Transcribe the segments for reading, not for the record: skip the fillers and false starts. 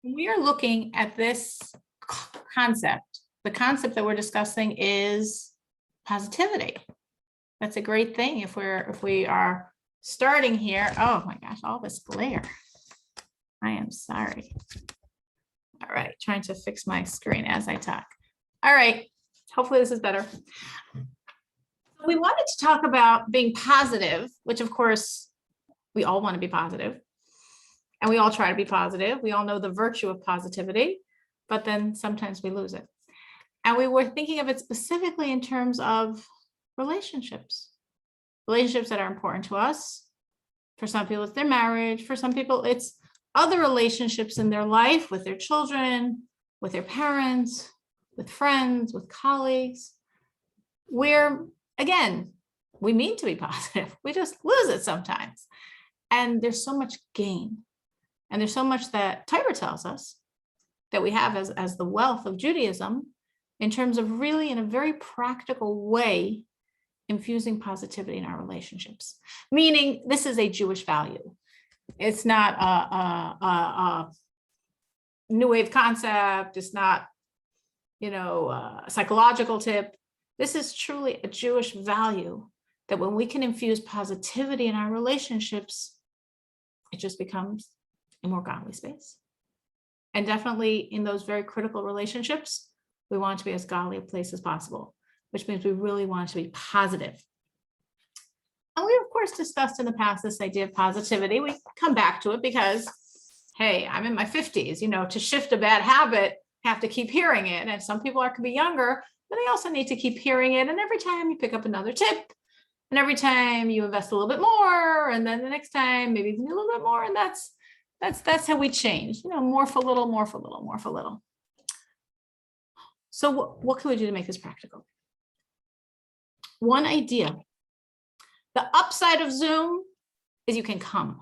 When we are looking at this concept, the concept that we're discussing is positivity. That's a great thing if we are starting here. Oh my gosh, all this glare. I am sorry. All right, trying to fix my screen as I talk. All right, hopefully this is better. We wanted to talk about being positive, which of course we all want to be positive. And we all try to be positive. We all know the virtue of positivity, but then sometimes we lose it. And we were thinking of it specifically in terms of relationships that are important to us. For some people, it's their marriage. For some people, it's other relationships in their life with their children, with their parents, with friends, with colleagues, where, again, we mean to be positive. We just lose it sometimes. And there's so much gain. And there's so much that Torah tells us that we have as the wealth of Judaism in terms of really, in a very practical way, infusing positivity in our relationships. Meaning, this is a Jewish value. It's not a new wave concept. It's not, a psychological tip. This is truly a Jewish value that when we can infuse positivity in our relationships, it just becomes a more godly space. And definitely in those very critical relationships, we want to be as godly a place as possible, which means we really want to be positive. And we, of course, discussed in the past this idea of positivity. We come back to it because, hey, I'm in my 50s, to shift a bad habit, have to keep hearing it. And some people can be younger, but they also need to keep hearing it. And every time you pick up another tip, and every time you invest a little bit more, and then the next time, maybe even a little bit more, and that's how we change, more for little, more for little, more for little. So what can we do to make this practical? One idea. The upside of Zoom is you can come.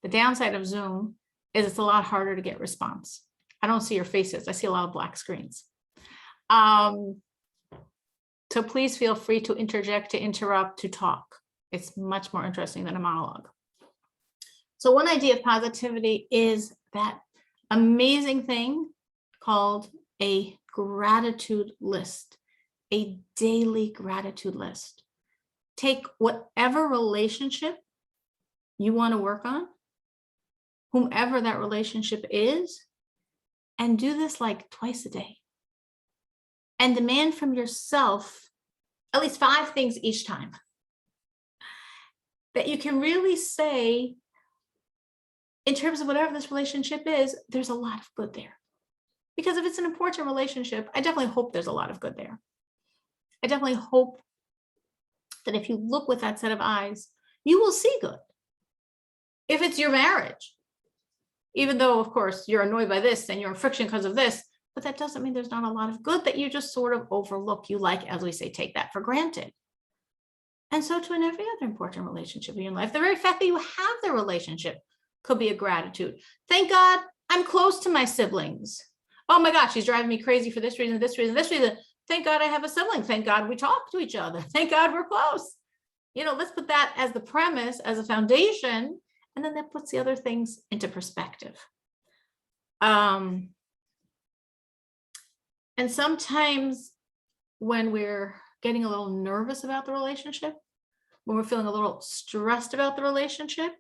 The downside of Zoom is it's a lot harder to get response. I don't see your faces. I see a lot of black screens. So please feel free to interject, to interrupt, to talk. It's much more interesting than a monologue. So one idea of positivity is that amazing thing called a gratitude list, a daily gratitude list. Take whatever relationship you want to work on, whomever that relationship is, and do this like twice a day. And demand from yourself at least 5 things each time that you can really say, in terms of whatever this relationship is, there's a lot of good there. Because if it's an important relationship, I definitely hope there's a lot of good there. I definitely hope that if you look with that set of eyes, you will see good. If it's your marriage, even though, of course, you're annoyed by this and you're in friction because of this, but that doesn't mean there's not a lot of good that you just sort of overlook. You as we say, take that for granted. And so to in every other important relationship in your life, the very fact that you have the relationship could be a gratitude. Thank God I'm close to my siblings. Oh my gosh, he's driving me crazy for this reason, this reason, this reason. Thank God I have a sibling. Thank God we talk to each other. Thank God we're close. Let's put that as the premise, as a foundation, and then that puts the other things into perspective. And sometimes when we're getting a little nervous about the relationship, when we're feeling a little stressed about the relationship,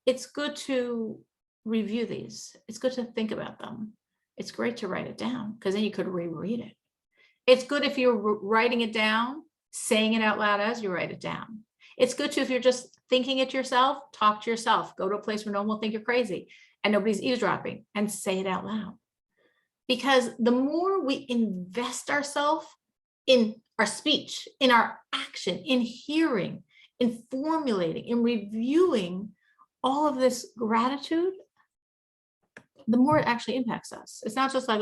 it's good to review these. It's good to think about them. It's great to write it down because then you could reread it. It's good if you're writing it down, saying it out loud as you write it down. It's good to, if you're just thinking it yourself, talk to yourself, go to a place where no one will think you're crazy and nobody's eavesdropping, and say it out loud. Because the more we invest ourselves in our speech, in our action, in hearing, in formulating, in reviewing all of this gratitude, the more it actually impacts us. It's not just like,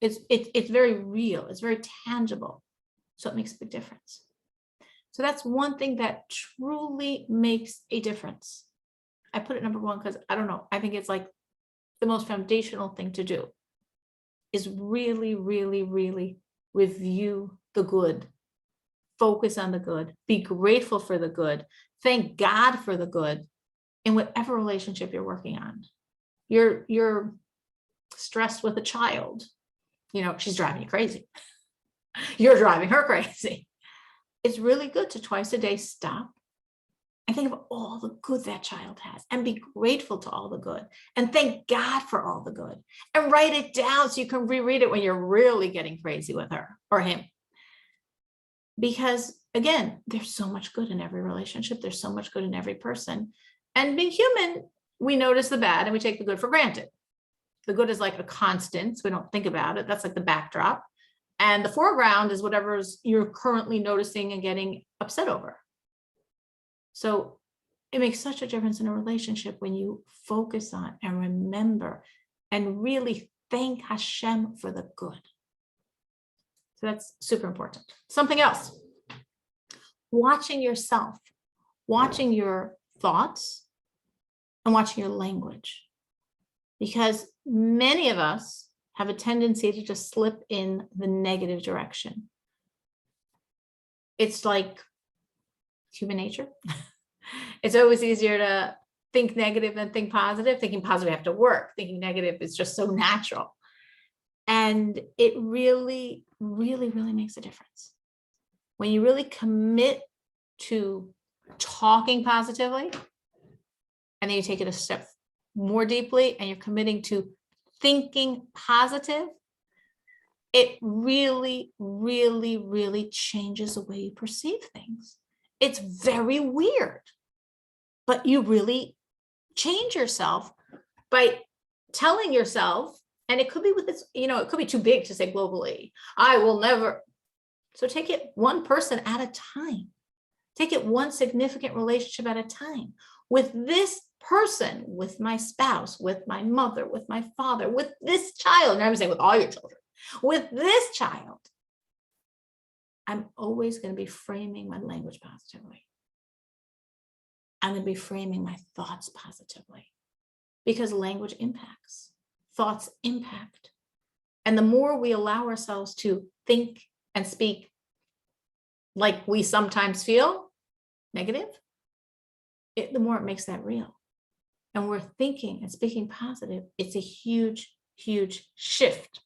it's very real, it's very tangible. So it makes a big difference. So that's one thing that truly makes a difference. I put it number 1 because I don't know, I think it's like the most foundational thing to do is really, really, really review the good. Focus on the good. Be grateful for the good. Thank God for the good in whatever relationship you're working on. You're stressed with a child. She's driving you crazy. You're driving her crazy. It's really good to twice a day stop and think of all the good that child has and be grateful to all the good and thank God for all the good and write it down so you can reread it when you're really getting crazy with her or him. Because again, there's so much good in every relationship. There's so much good in every person. And being human, we notice the bad and we take the good for granted. The good is like a constant, so we don't think about it. That's like the backdrop. And the foreground is whatever's you're currently noticing and getting upset over. So it makes such a difference in a relationship when you focus on and remember and really thank Hashem for the good. So that's super important. Something else, watching yourself, watching your thoughts and watching your language. Because many of us have a tendency to just slip in the negative direction. It's like human nature. It's always easier to think negative than think positive. Thinking positive, you have to work. Thinking negative is just so natural. And it really, really, really makes a difference. When you really commit to talking positively, and then you take it a step more deeply and you're committing to thinking positive, it really, really, really changes the way you perceive things. It's very weird, but you really change yourself by telling yourself, and it could be with this, it could be too big to say globally, I will never. So take it one person at a time. Take it one significant relationship at a time. With this person, with my spouse, with my mother, with my father, with this child, and I'm saying with all your children, with this child, I'm always going to be framing my language positively. I'm going to be framing my thoughts positively because language impacts, thoughts impact. And the more we allow ourselves to think and speak like we sometimes feel negative, the more it makes that real. And we're thinking and speaking positive. It's a huge, huge shift.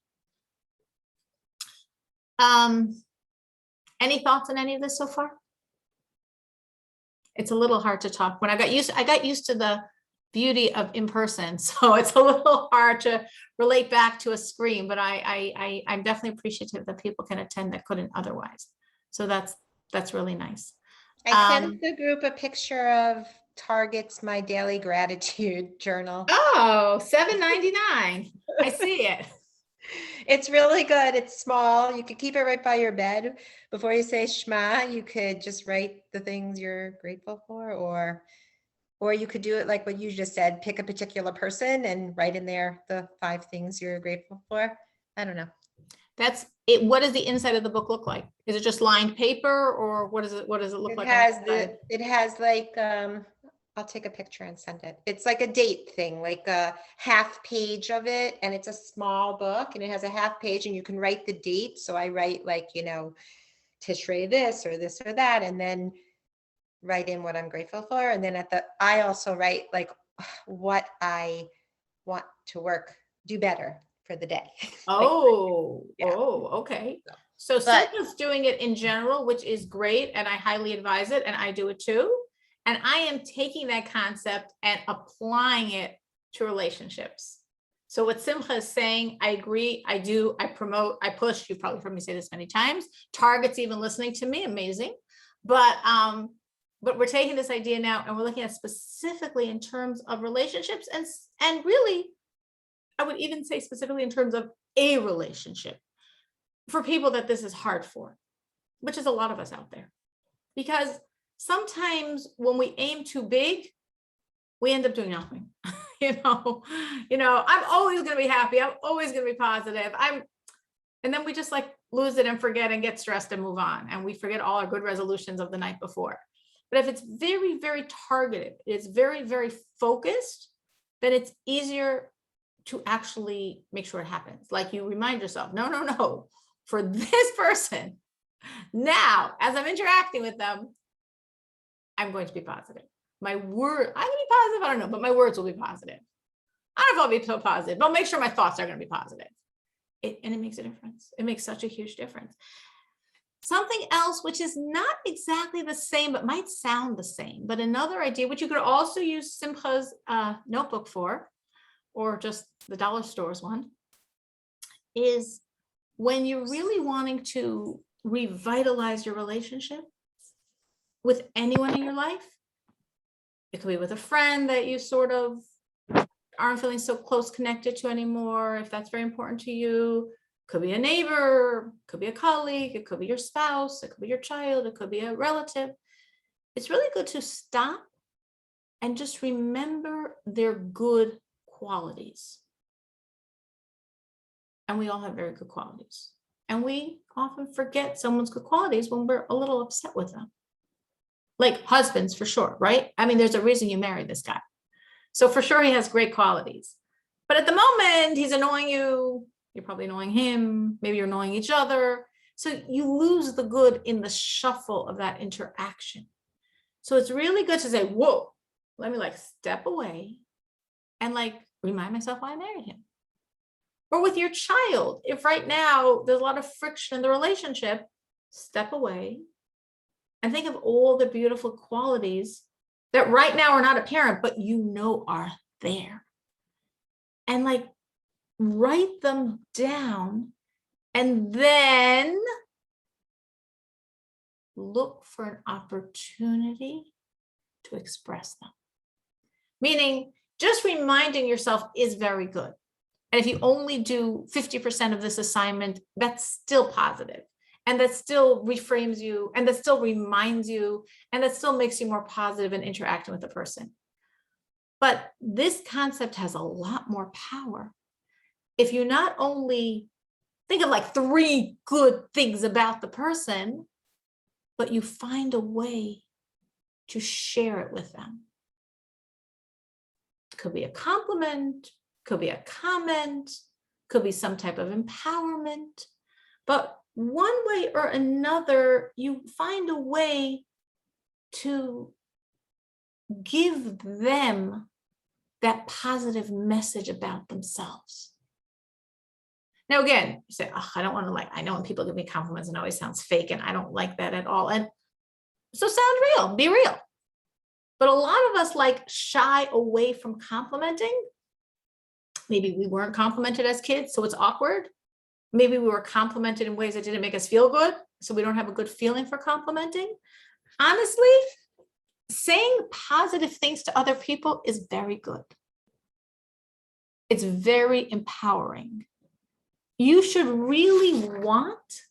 Any thoughts on any of this so far? It's a little hard to talk. When I got used to the beauty of in person, so it's a little hard to relate back to a screen. But I'm definitely appreciative that people can attend that couldn't otherwise. So that's really nice. I sent the group a picture of Target's My Daily Gratitude Journal. Oh, $7.99. I see it. It's really good. It's small. You could keep it right by your bed. Before you say Shema, you could just write the things you're grateful for, or you could do it like what you just said, pick a particular person and write in there the 5 things you're grateful for. I don't know. That's it. What does the inside of the book look like? Is it just lined paper, or what does it look like? It has like, I'll take a picture and send it. It's like a date thing, like a half page of it. And it's a small book and it has a half page and you can write the date. So I write like, Tishrei this or that, and then write in what I'm grateful for. And then I also write like what I want to do better for the day. Oh, okay. So Silka's doing it in general, which is great. And I highly advise it. And I do it too. And I am taking that concept and applying it to relationships. So what Simcha is saying, I agree, I do, I promote, I push. You've probably heard me say this many times. Target's even listening to me, amazing. But we're taking this idea now and we're looking at specifically in terms of relationships and really, I would even say specifically in terms of a relationship for people that this is hard for, which is a lot of us out there. Because sometimes when we aim too big, we end up doing nothing. I'm always going to be happy. I'm always going to be positive. And then we just like lose it and forget and get stressed and move on. And we forget all our good resolutions of the night before. But if it's very, very targeted, it's very, very focused, then it's easier to actually make sure it happens. Like you remind yourself, no, for this person, now, as I'm interacting with them, I'm going to be positive. I'm going to be positive. I don't know, but my words will be positive. I don't know if I'll be so positive, but I'll make sure my thoughts are going to be positive. And it makes a difference. It makes such a huge difference. Something else, which is not exactly the same, but might sound the same, but another idea, which you could also use Simcha's notebook for, or just the dollar stores one, is when you're really wanting to revitalize your relationship with anyone in your life. It could be with a friend that you sort of aren't feeling so close connected to anymore, if that's very important to you. Could be a neighbor, could be a colleague, it could be your spouse, it could be your child, it could be a relative. It's really good to stop and just remember their good qualities. And we all have very good qualities. And we often forget someone's good qualities when we're a little upset with them. Like husbands, for sure, right? I mean, there's a reason you married this guy. So for sure he has great qualities. But at the moment, he's annoying you. You're probably annoying him. Maybe you're annoying each other. So you lose the good in the shuffle of that interaction. So it's really good to say, whoa, let me like step away and like remind myself why I married him. Or with your child, if right now there's a lot of friction in the relationship, step away and think of all the beautiful qualities that right now are not apparent, but you know are there. And like write them down and then look for an opportunity to express them. Meaning just reminding yourself is very good. And if you only do 50% of this assignment, that's still positive. And that still reframes you, and that still reminds you, and that still makes you more positive in interacting with the person. But this concept has a lot more power. If you not only think of like 3 good things about the person, but you find a way to share it with them. It could be a compliment, could be a comment, could be some type of empowerment, but one way or another, you find a way to give them that positive message about themselves. Now, again, you say, oh, I don't want to I know when people give me compliments, it always sounds fake, and I don't like that at all. And so sound real, be real. But a lot of us shy away from complimenting. Maybe we weren't complimented as kids, so it's awkward. Maybe we were complimented in ways that didn't make us feel good, so we don't have a good feeling for complimenting. Honestly, saying positive things to other people is very good. It's very empowering. You should really want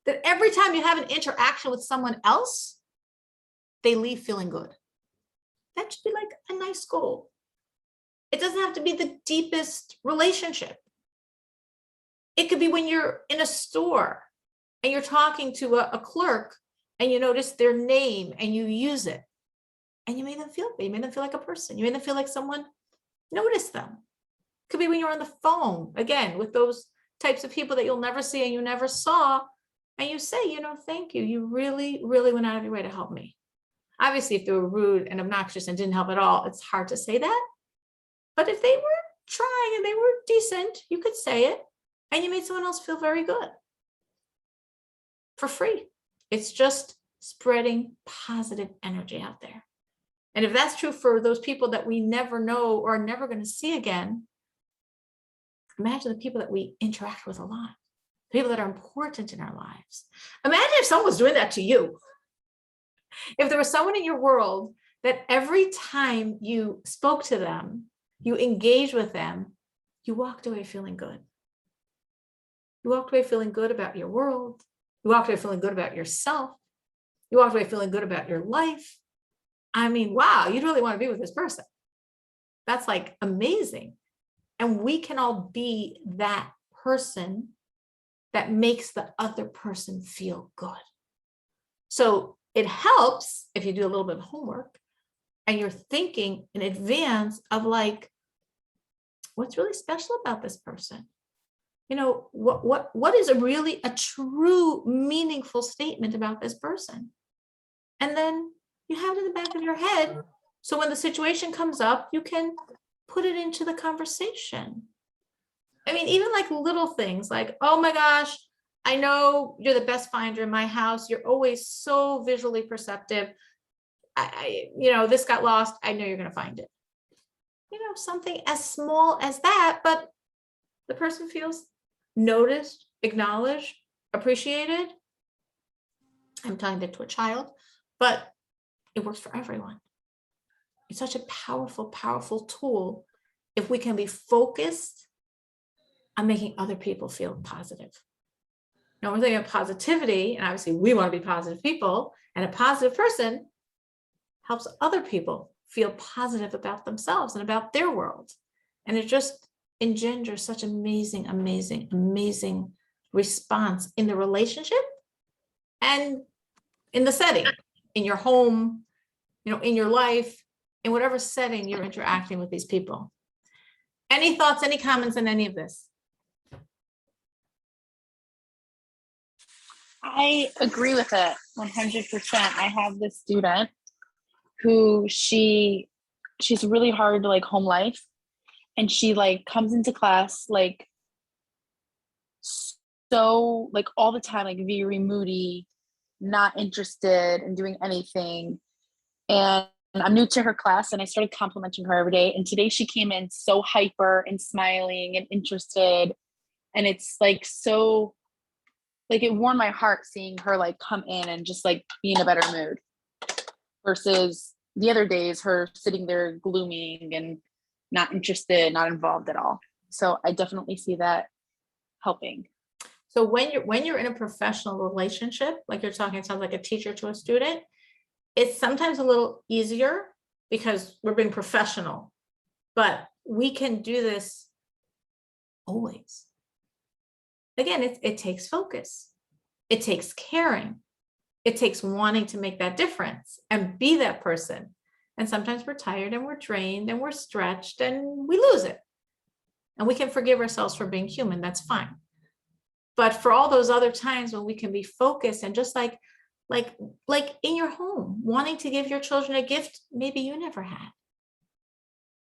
that every time you have an interaction with someone else, they leave feeling good. That should be like a nice goal. It doesn't have to be the deepest relationship. It could be when you're in a store and you're talking to a clerk and you notice their name and you use it and you made them feel good. You made them feel like a person. You made them feel like someone noticed them. It could be when you're on the phone, again, with those types of people that you'll never see and you never saw, and you say, thank you. You really, really went out of your way to help me. Obviously, if they were rude and obnoxious and didn't help at all, it's hard to say that. But if they were trying and they were decent, you could say it. And you made someone else feel very good for free. It's just spreading positive energy out there. And if that's true for those people that we never know or are never going to see again, imagine the people that we interact with a lot, people that are important in our lives. Imagine if someone was doing that to you. If there was someone in your world that every time you spoke to them, you engaged with them, you walked away feeling good. You walked away feeling good about your world. You walked away feeling good about yourself. You walked away feeling good about your life. I mean, wow, you'd really want to be with this person. That's amazing. And we can all be that person that makes the other person feel good. So it helps if you do a little bit of homework and you're thinking in advance of what's really special about this person? What is a true meaningful statement about this person? And then you have it in the back of your head. So when the situation comes up, you can put it into the conversation. I mean, even like little things like, oh my gosh, I know you're the best finder in my house. You're always so visually perceptive. This got lost. I know you're going to find it. Something as small as that, but the person feels noticed, acknowledged, appreciated. I'm telling that to a child, but it works for everyone. It's such a powerful, powerful tool if we can be focused on making other people feel positive. Now, we're thinking of positivity, and obviously we want to be positive people, and a positive person helps other people feel positive about themselves and about their world. And it just engenders such amazing, amazing, amazing response in the relationship and in the setting, in your home, in your life, in whatever setting you're interacting with these people. Any thoughts, any comments on any of this? I agree with it 100%. I have this student who she's really hard to home life, and she comes into class so all the time very moody, not interested in doing anything. And I'm new to her class, and I started complimenting her every day, and today she came in so hyper and smiling and interested, and it's so it warmed my heart seeing her come in and just be in a better mood versus the other days her sitting there glooming and not interested, not involved at all. So I definitely see that helping. So when you're in a professional relationship, like you're talking, it sounds like a teacher to a student, it's sometimes a little easier because we're being professional, but we can do this always. Again, it takes focus. It takes caring. It takes wanting to make that difference and be that person. And sometimes we're tired and we're drained and we're stretched and we lose it. And we can forgive ourselves for being human. That's fine. But for all those other times when we can be focused and just like in your home, wanting to give your children a gift maybe you never had.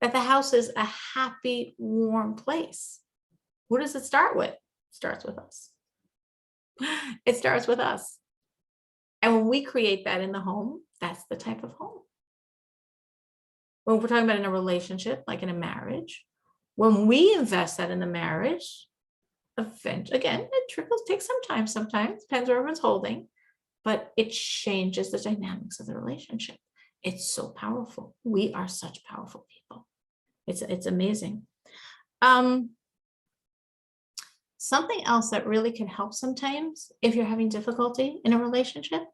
That the house is a happy, warm place. What does it start with? Starts with us. It starts with us. And when we create that in the home, that's the type of home. When we're talking about in a relationship, like in a marriage, when we invest that in the marriage, eventually, again, it trickles, takes some time sometimes, depends where everyone's holding, but it changes the dynamics of the relationship. It's so powerful. We are such powerful people. It's amazing. Something else that really can help sometimes if you're having difficulty in a relationship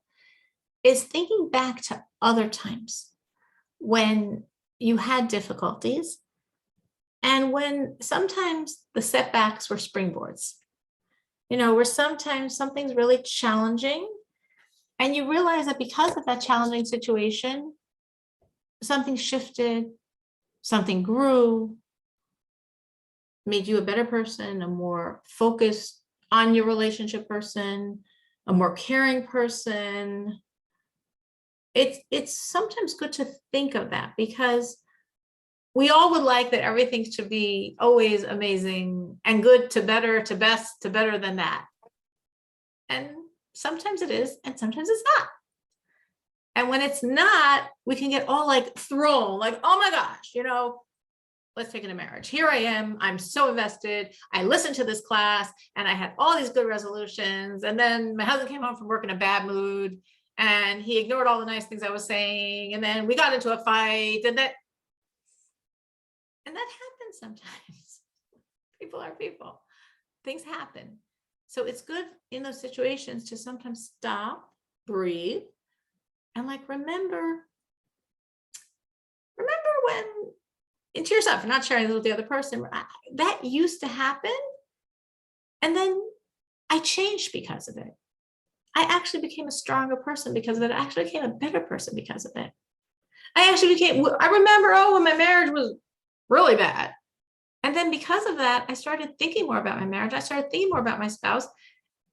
is thinking back to other times when you had difficulties and when sometimes the setbacks were springboards, where sometimes something's really challenging and you realize that because of that challenging situation, something shifted, something grew, made you a better person, a more focused on your relationship person, a more caring person. It's sometimes good to think of that because we all would like that everything should be always amazing and good to better, to best, to better than that. And sometimes it is, and sometimes it's not. And when it's not, we can get all thrown, oh my gosh, let's take it a marriage. Here I am. I'm so invested. I listened to this class and I had all these good resolutions. And then my husband came home from work in a bad mood and he ignored all the nice things I was saying. And then we got into a fight and that happens sometimes. People are people. Things happen. So it's good in those situations to sometimes stop, breathe, and remember when, into yourself, you're not sharing this with the other person, that used to happen. And then I changed because of it. I actually became a stronger person because of it. I actually became a better person because of it. I remember, when my marriage was really bad. And then because of that, I started thinking more about my marriage. I started thinking more about my spouse.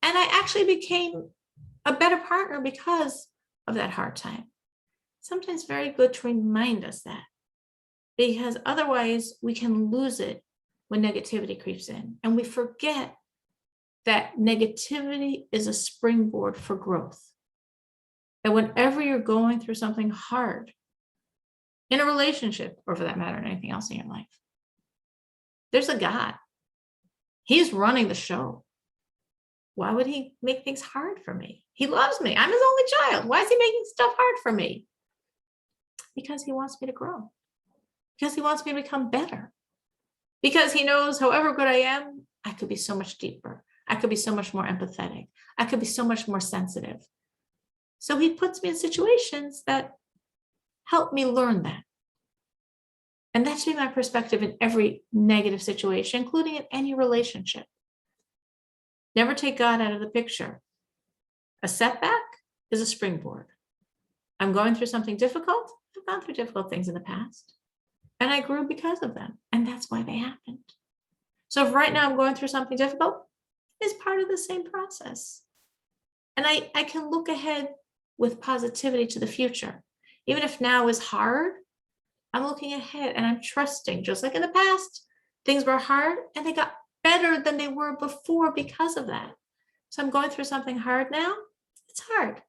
And I actually became a better partner because of that hard time. Sometimes very good to remind us that. because otherwise we can lose it when negativity creeps in. And we forget that negativity is a springboard for growth. That whenever you're going through something hard in a relationship, or for that matter, in anything else in your life, there's a God. He's running the show. Why would he make things hard for me? He loves me. I'm his only child. Why is he making stuff hard for me? Because he wants me to grow. Because he wants me to become better. Because he knows however good I am, I could be so much deeper. I could be so much more empathetic. I could be so much more sensitive. So he puts me in situations that help me learn that. And that should be my perspective in every negative situation, including in any relationship. Never take God out of the picture. A setback is a springboard. I'm going through something difficult. I've gone through difficult things in the past, and I grew because of them. And that's why they happened. So if right now I'm going through something difficult, it's part of the same process. And I can look ahead with positivity to the future. Even if now is hard, I'm looking ahead and I'm trusting, just like in the past, things were hard and they got better than they were before because of that. So I'm going through something hard now. It's hard.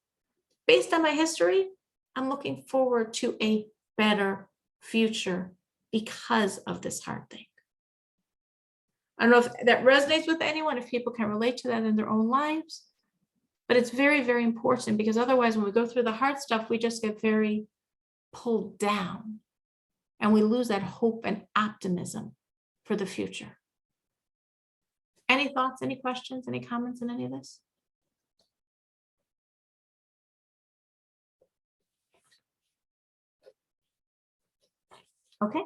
Based on my history, I'm looking forward to a better future because of this hard thing. I don't know if that resonates with anyone, if people can relate to that in their own lives, but it's very, very important, because otherwise when we go through the hard stuff, we just get very pulled down and we lose that hope and optimism for the future. Any thoughts, any questions, any comments on any of this? Okay.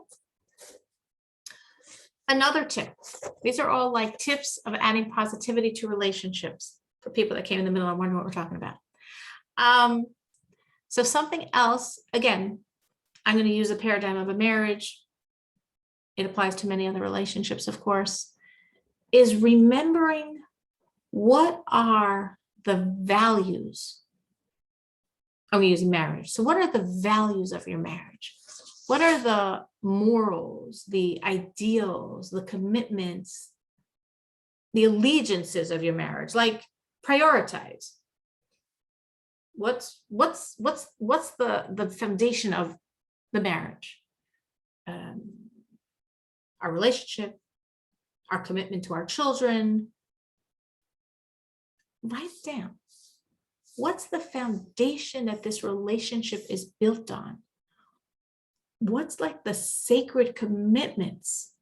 Another tip. These are all like tips of adding positivity to relationships for people that came in the middle and wonder what we're talking about. So something else, again, I'm going to use a paradigm of a marriage. It applies to many other relationships, of course, is remembering what are the values. I'm using marriage. So what are the values of your marriage? What are the morals, the ideals, the commitments, the allegiances of your marriage? Like, prioritize. What's the foundation of the marriage? Our relationship, our commitment to our children. Write it down. What's the foundation that this relationship is built on? What's like the sacred commitments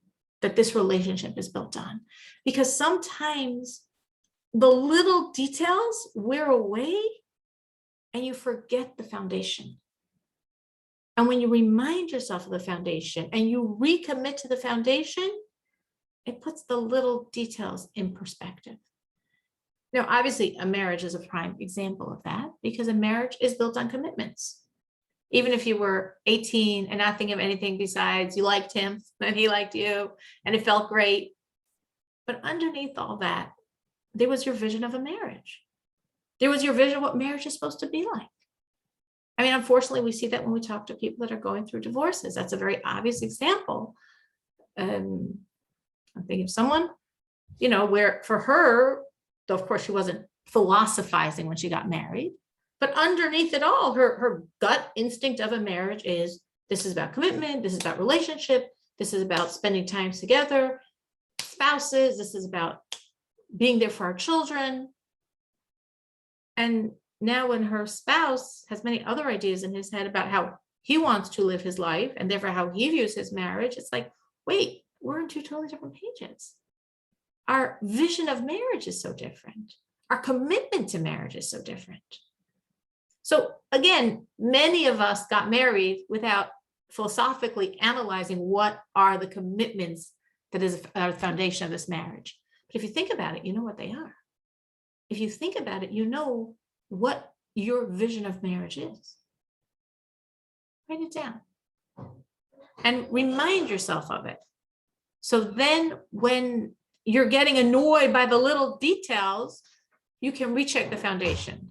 that this relationship is built on? Because sometimes the little details wear away and you forget the foundation. And when you remind yourself of the foundation and you recommit to the foundation, it puts the little details in perspective. Now, obviously, a marriage is a prime example of that, because a marriage is built on commitments. Even if you were 18 and not thinking of anything besides you liked him and he liked you and it felt great. But underneath all that, there was your vision of a marriage. There was your vision of what marriage is supposed to be like. I mean, unfortunately, we see that when we talk to people that are going through divorces. That's a very obvious example. I'm thinking of someone, where for her, though, of course, she wasn't philosophizing when she got married. But underneath it all, her gut instinct of a marriage is, this is about commitment, this is about relationship, this is about spending time together, spouses, this is about being there for our children. And now when her spouse has many other ideas in his head about how he wants to live his life and therefore how he views his marriage, it's like, wait, we're on two totally different pages. Our vision of marriage is so different. Our commitment to marriage is so different. So again, many of us got married without philosophically analyzing what are the commitments that is the foundation of this marriage. But if you think about it, you know what they are. If you think about it, you know what your vision of marriage is. Write it down and remind yourself of it. So then when you're getting annoyed by the little details, you can recheck the foundation.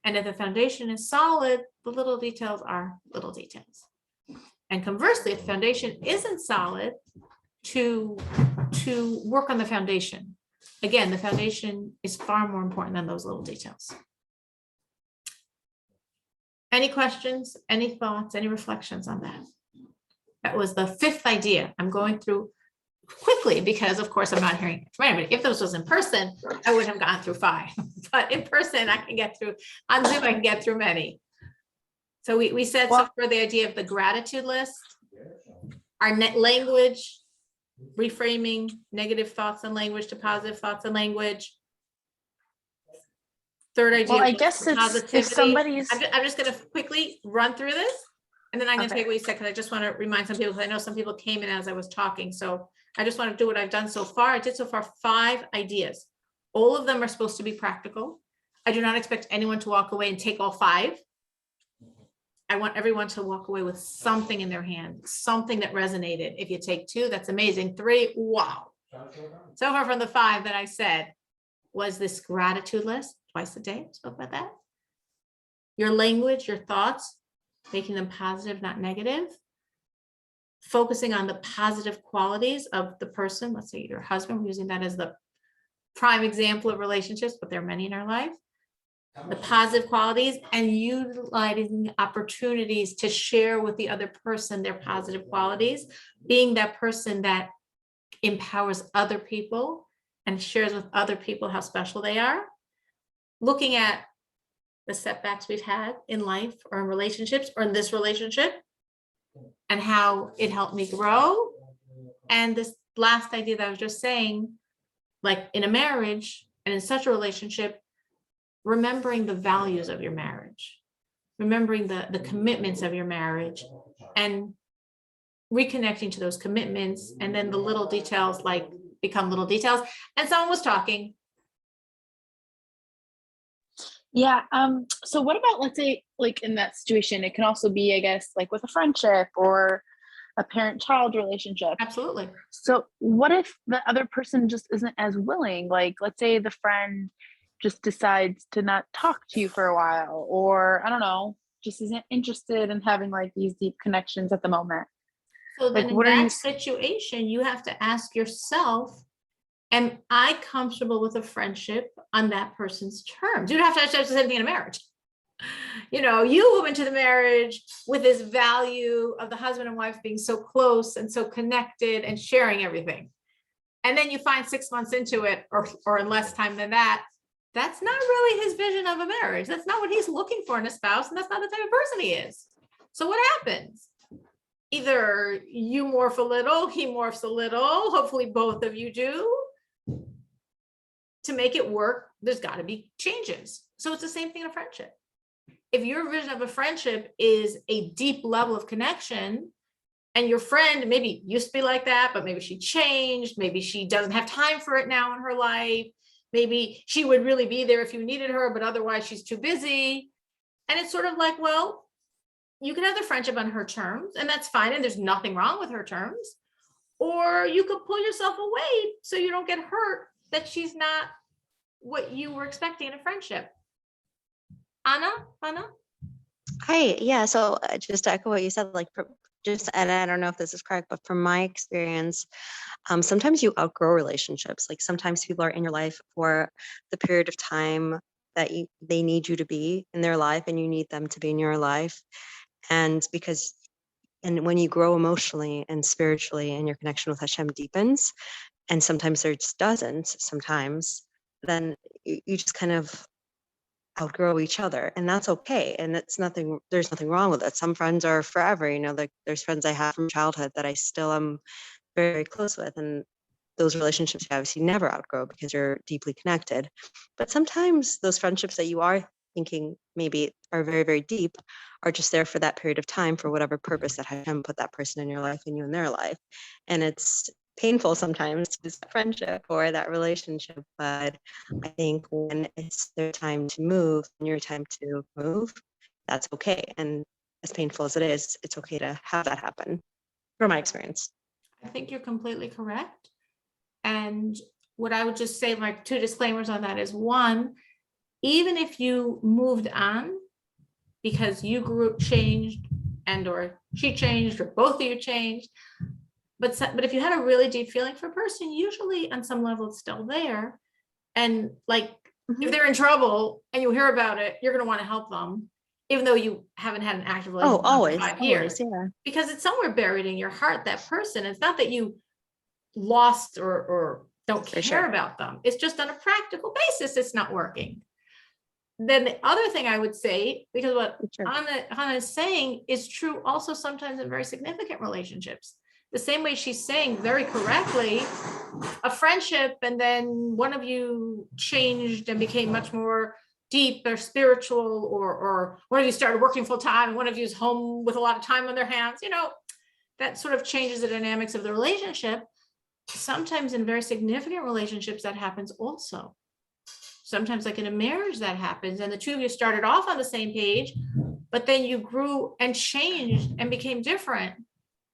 And if the foundation is solid, the little details are little details. And conversely, if the foundation isn't solid, to work on the foundation. Again, the foundation is far more important than those little details. Any questions, any thoughts, any reflections on that? That was the fifth idea. I'm going through quickly because of course I'm not hearing it from anybody. If this was in person, I would have gone through 5, but in person I can get through, on Zoom I can get through many. So we said so for the idea of the gratitude list, our net language, reframing negative thoughts and language to positive thoughts and language. Third idea. Well, I guess it's, if somebody's, I'm just going to quickly run through this and then I'm going to Okay. take what you said because I just want to remind some people, because I know some people came in as I was talking. So I just want to do what I've done so far. I did so far 5 ideas. All of them are supposed to be practical. I do not expect anyone to walk away and take all 5. I want everyone to walk away with something in their hand, something that resonated. If you take 2, that's amazing. 3, wow. So far from the 5 that I said was this gratitude list twice a day. Spoke about that. Your language, your thoughts, making them positive, not negative. Focusing on the positive qualities of the person. Let's say your husband, we're using that as the prime example of relationships, but there are many in our life. The positive qualities and utilizing opportunities to share with the other person their positive qualities, being that person that empowers other people and shares with other people how special they are. Looking at the setbacks we've had in life or in relationships or in this relationship and how it helped me grow. And this last idea that I was just saying, like in a marriage and in such a relationship, remembering the values of your marriage, remembering the commitments of your marriage and reconnecting to those commitments. And then the little details like become little details. And someone was talking. yeah. So what about, let's say, like in that situation, it can also be, I guess, like with a friendship or a parent-child relationship. Absolutely. So what if the other person just isn't as willing? Like, let's say the friend just decides to not talk to you for a while, or I don't know, just isn't interested in having like these deep connections at the moment. So then Like, in what are you that situation, you have to ask yourself, am I comfortable with a friendship on that person's terms? You don't have to ask the same thing in a marriage. You know, you move into the marriage with this value of the husband and wife being so close and so connected and sharing everything. And then you find 6 months into it or in less time than that, that's not really his vision of a marriage. That's not what he's looking for in a spouse. And that's not the type of person he is. So what happens? Either you morph a little, he morphs a little, hopefully both of you do. To make it work, there's got to be changes. So it's the same thing in a friendship. If your vision of a friendship is a deep level of connection, and your friend maybe used to be like that, but maybe she changed, maybe she doesn't have time for it now in her life, maybe she would really be there if you needed her, but otherwise she's too busy. And it's sort of like, well, you can have the friendship on her terms, and that's fine, and there's nothing wrong with her terms. Or you could pull yourself away so you don't get hurt that she's not what you were expecting in a friendship. Anna? Hi, yeah. So just to echo what you said, like and I don't know if this is correct, but from my experience, sometimes you outgrow relationships. Like sometimes people are in your life for the period of time that they need you to be in their life, and you need them to be in your life. And when you grow emotionally and spiritually, and your connection with Hashem deepens, and sometimes there just doesn't, then you just kind of outgrow each other, and that's okay. And there's nothing wrong with it. Some friends are forever, like there's friends I have from childhood that I still am very, very close with, and those relationships you obviously never outgrow because you're deeply connected. But sometimes those friendships that you are thinking maybe are very, very deep are just there for that period of time for whatever purpose that Hashem put that person in your life and you in their life. And it's painful sometimes to lose that friendship or that relationship, but I think when it's their time to move and your time to move, that's okay. And as painful as it is, it's okay to have that happen, from my experience. I think you're completely correct. And what I would just say, like 2 disclaimers on that is, 1, even if you moved on because you grew, changed, and or she changed or both of you changed. But if you had a really deep feeling for a person, usually on some level it's still there. And like, if they're in trouble and you hear about it, you're going to want to help them, even though you haven't had an active relationship Oh, always, for 5 years, yeah. because it's somewhere buried in your heart, that person. It's not that you lost or don't For care sure. about them. It's just on a practical basis, it's not working. Then the other thing I would say, because what For sure. Hannah is saying is true also sometimes in very significant relationships. The same way she's saying very correctly, a friendship and then one of you changed and became much more deep or spiritual, or one of you started working full time and one of you is home with a lot of time on their hands, you know, that sort of changes the dynamics of the relationship. Sometimes in very significant relationships that happens also. Sometimes like in a marriage that happens, and the two of you started off on the same page, but then you grew and changed and became different,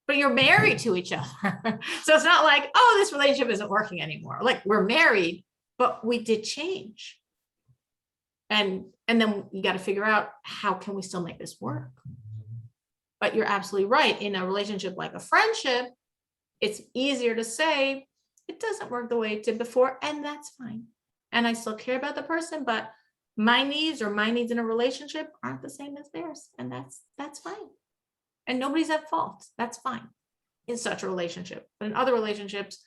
but you're married to each other. So it's not like, oh, this relationship isn't working anymore. Like, we're married, but we did change. And then you got to figure out, how can we still make this work? But you're absolutely right. In a relationship like a friendship, it's easier to say, it doesn't work the way it did before, and that's fine. And I still care about the person, but my needs in a relationship aren't the same as theirs. And that's fine. And nobody's at fault. That's fine in such a relationship. But in other relationships,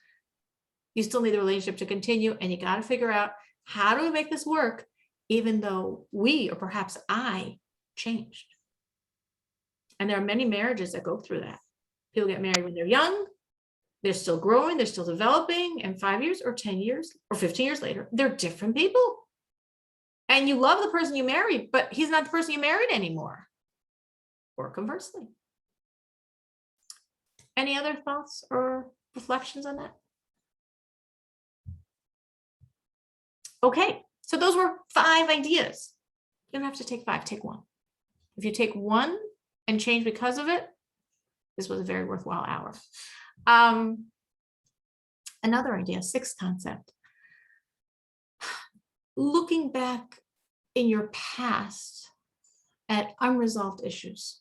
you still need the relationship to continue, and you got to figure out, how do we make this work, even though we, or perhaps I, changed. And there are many marriages that go through that. People get married when they're young, they're still growing, they're still developing, and 5 years or 10 years or 15 years later, they're different people. And you love the person you married, but he's not the person you married anymore, or conversely. Any other thoughts or reflections on that? Okay, so those were 5 ideas. You don't have to take 5, take 1. If you take 1 and change because of it, this was a very worthwhile hour. Another idea, 6th concept. Looking back in your past at unresolved issues.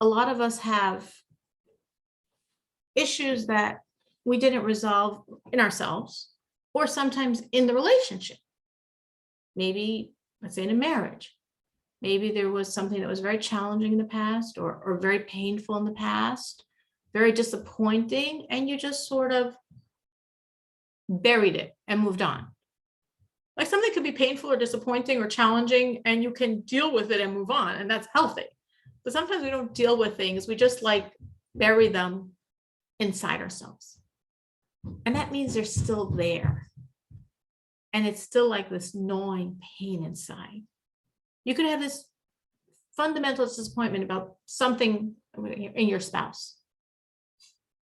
A lot of us have issues that we didn't resolve in ourselves, or sometimes in the relationship. Maybe, let's say in a marriage, maybe there was something that was very challenging in the past, or very painful in the past, very disappointing, and you just sort of buried it and moved on. Like, something could be painful or disappointing or challenging, and you can deal with it and move on, and that's healthy. But sometimes we don't deal with things, we just like bury them inside ourselves. And that means they're still there. And it's still like this gnawing pain inside. You could have this fundamental disappointment about something in your spouse,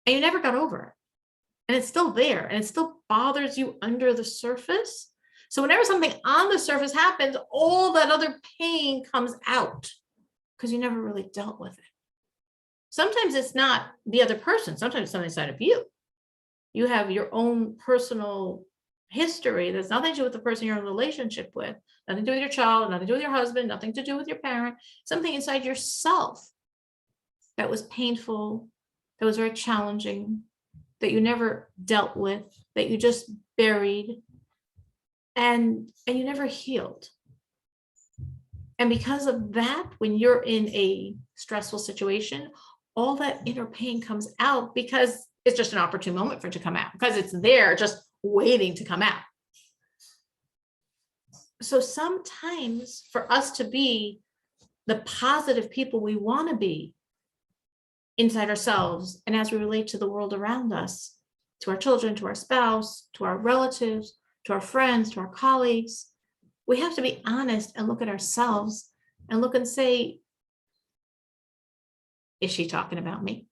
and you never got over it. And it's still there, and it still bothers you under the surface. So whenever something on the surface happens, all that other pain comes out because you never really dealt with it. Sometimes it's not the other person, sometimes it's something inside of you. You have your own personal history that's nothing to do with the person you're in a relationship with, nothing to do with your child, nothing to do with your husband, nothing to do with your parent, something inside yourself that was painful, that was very challenging, that you never dealt with, that you just buried, and you never healed. And because of that, when you're in a stressful situation, all that inner pain comes out because it's just an opportune moment for it to come out, because it's there just waiting to come out. So sometimes for us to be the positive people we want to be inside ourselves, and as we relate to the world around us, to our children, to our spouse, to our relatives, to our friends, to our colleagues, we have to be honest and look at ourselves and look and say, is she talking about me?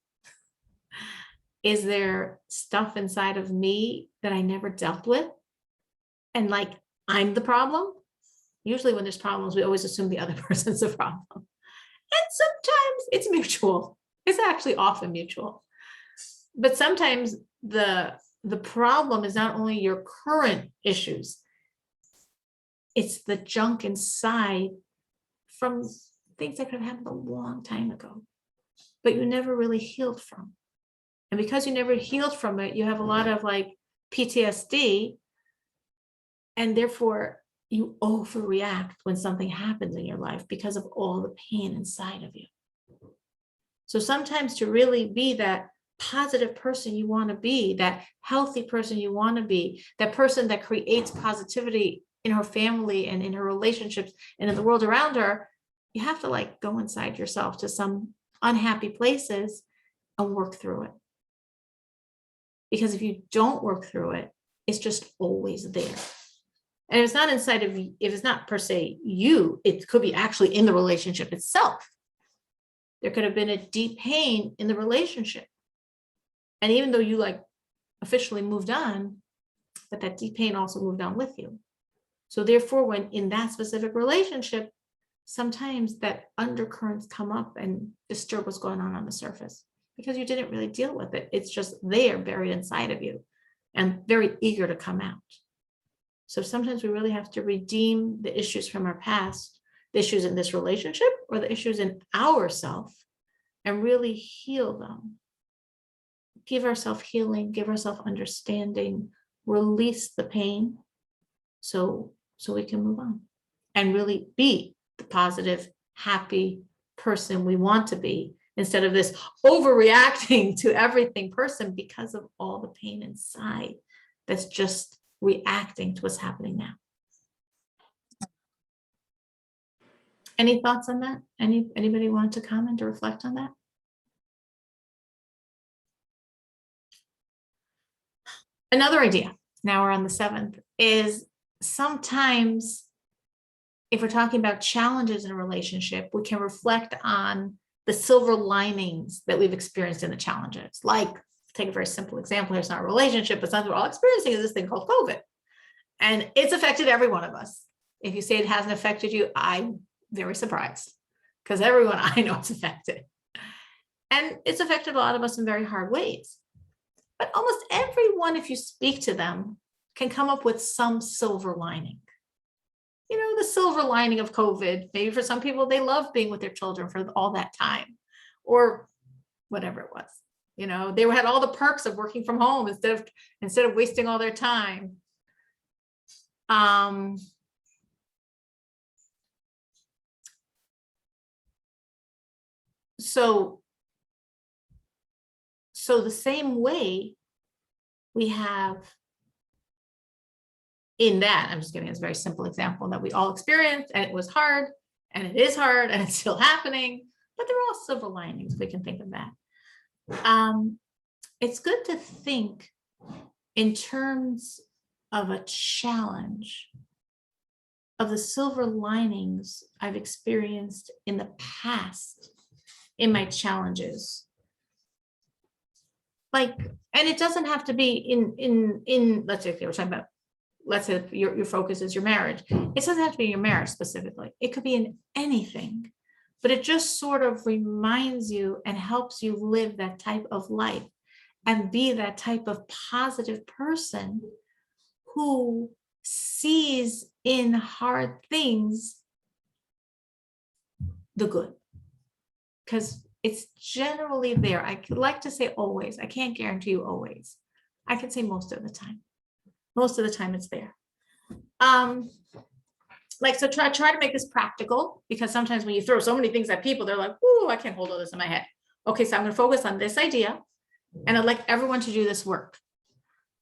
Is there stuff inside of me that I never dealt with? And like, I'm the problem? Usually when there's problems, we always assume the other person's the problem. And sometimes it's mutual. It's actually often mutual. But sometimes the problem is not only your current issues, it's the junk inside from things that could have happened a long time ago, but you never really healed from. And because you never healed from it, you have a lot of like PTSD, and therefore you overreact when something happens in your life because of all the pain inside of you. So sometimes to really be that positive person you want to be, that healthy person you want to be, that person that creates positivity in her family and in her relationships and in the world around her, you have to like go inside yourself to some unhappy places and work through it. Because if you don't work through it, it's just always there. And if it's not inside of you, if it's not per se you, it could be actually in the relationship itself. There could have been a deep pain in the relationship. And even though you like officially moved on, but that deep pain also moved on with you. So therefore, when in that specific relationship, sometimes that undercurrents come up and disturb what's going on the surface because you didn't really deal with it. It's just there buried inside of you and very eager to come out. So sometimes we really have to redeem the issues from our past, the issues in this relationship or the issues in ourself, and really heal them. Give ourselves healing, give ourselves understanding, release the pain so we can move on and really be the positive, happy person we want to be instead of this overreacting to everything person because of all the pain inside that's just reacting to what's happening now. Any thoughts on that? Anybody want to comment or reflect on that? Another idea, now we're on the 7th, is sometimes if we're talking about challenges in a relationship, we can reflect on the silver linings that we've experienced in the challenges. Like, take a very simple example here, it's not a relationship, but something we're all experiencing is this thing called COVID. And it's affected every one of us. If you say it hasn't affected you, I'm very surprised because everyone I know is affected. And it's affected a lot of us in very hard ways. But almost everyone, if you speak to them, can come up with some silver lining. You know, the silver lining of COVID, maybe for some people, they love being with their children for all that time or whatever it was. You know, they had all the perks of working from home instead of wasting all their time. So the same way we have in that, I'm just giving this very simple example that we all experienced, and it was hard, and it is hard, and it's still happening, but they're all silver linings. We can think of that. It's good to think in terms of a challenge of the silver linings I've experienced in the past in my challenges. Like, and it doesn't have to be in let's say if we're talking about, let's say your focus is your marriage. It doesn't have to be in your marriage specifically. It could be in anything, but it just sort of reminds you and helps you live that type of life and be that type of positive person who sees in hard things the good. Because it's generally there. I could like to say always. I can't guarantee you always. I can say most of the time. Most of the time it's there. Like, so try to make this practical, because sometimes when you throw so many things at people, they're like, "Ooh, I can't hold all this in my head." Okay, so I'm going to focus on this idea, and I'd like everyone to do this work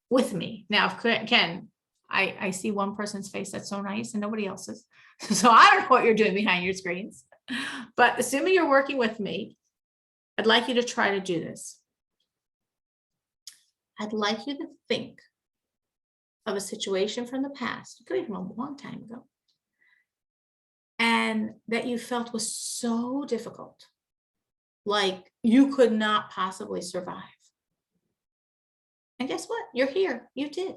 with me. Now, if Ken, I see one person's face that's so nice and nobody else's. So I don't know what you're doing behind your screens, but assuming you're working with me, I'd like you to try to do this. I'd like you to think of a situation from the past, it could be from a long time ago, and that you felt was so difficult, like you could not possibly survive. And guess what? You're here. You did.